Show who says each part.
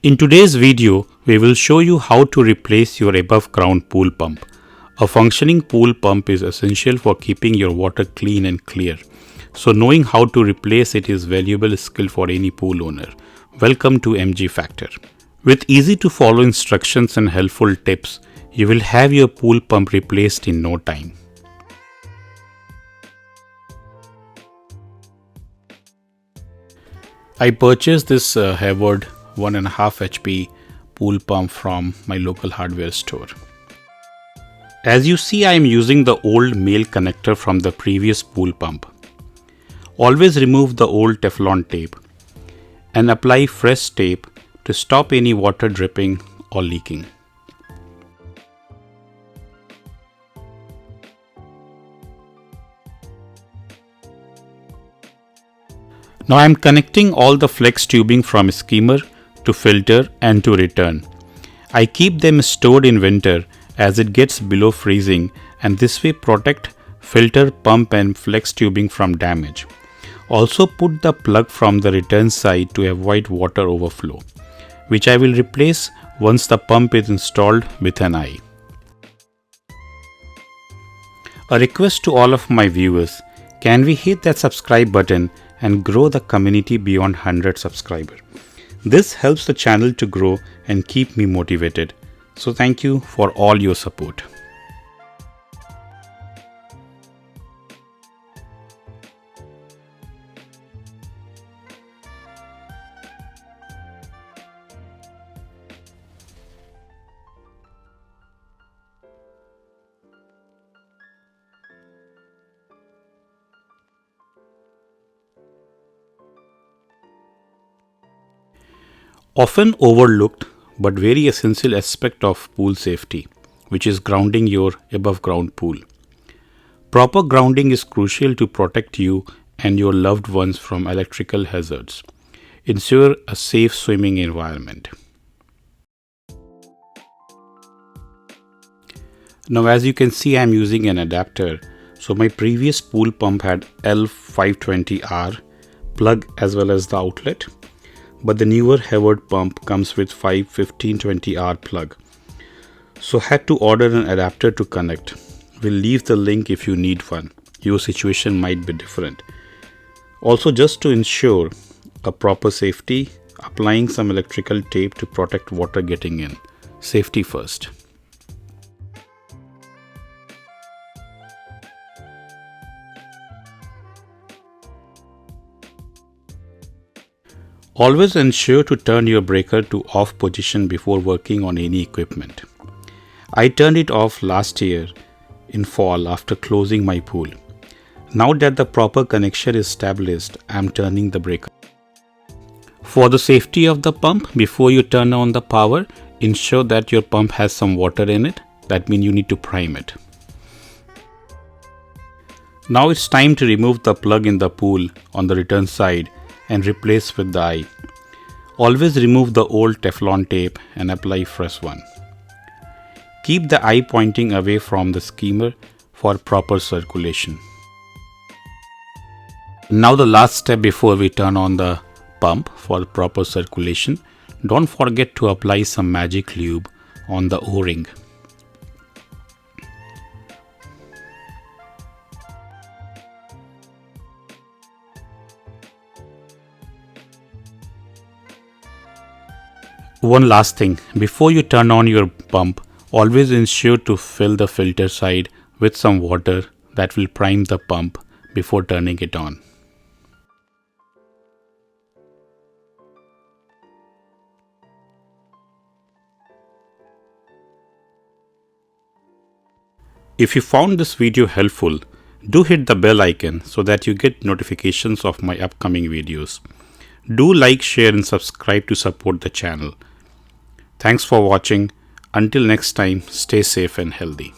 Speaker 1: In today's video, we will show you how to replace your above ground pool pump. A functioning pool pump is essential for keeping your water clean and clear. So knowing how to replace it is valuable skill for any pool owner. Welcome to MG Factor. With easy to follow instructions and helpful tips, you will have your pool pump replaced in no time. I purchased this Hayward 1.5 HP pool pump from my local hardware store. As you see, I am using the old male connector from the previous pool pump. Always remove the old Teflon tape and apply fresh tape to stop any water dripping or leaking. Now I am connecting all the flex tubing from skimmer to filter and to return. I keep them stored in winter as it gets below freezing, and this way protect filter, pump and flex tubing from damage. Also put the plug from the return side to avoid water overflow, which I will replace once the pump is installed with an eye. A request to all of my viewers, can we hit that subscribe button and grow the community beyond 100 subscribers? This helps the channel to grow and keep me motivated. So thank you for all your support. Often overlooked but very essential aspect of pool safety, which is grounding your above ground pool. Proper grounding is crucial to protect you and your loved ones from electrical hazards. Ensure a safe swimming environment. Now as you can see, I am using an adapter. So my previous pool pump had L520R plug as well as the outlet. But the newer Hayward pump comes with 1520R plug. So had to order an adapter to connect. We'll leave the link if you need one. Your situation might be different. Also, just to ensure a proper safety, applying some electrical tape to protect water getting in. Safety first. Always ensure to turn your breaker to off position before working on any equipment. I turned it off last year in fall after closing my pool. Now that the proper connection is established, I am turning the breaker. For the safety of the pump, before you turn on the power, ensure that your pump has some water in it. That means you need to prime it. Now it's time to remove the plug in the pool on the return side and replace with the eye. Always remove the old Teflon tape and apply fresh one. Keep the eye pointing away from the skimmer for proper circulation. Now the last step before we turn on the pump for proper circulation, don't forget to apply some magic lube on the O-ring. One last thing, before you turn on your pump, always ensure to fill the filter side with some water that will prime the pump before turning it on. If you found this video helpful, do hit the bell icon so that you get notifications of my upcoming videos. Do like, share and subscribe to support the channel. Thanks for watching. Until next time, stay safe and healthy.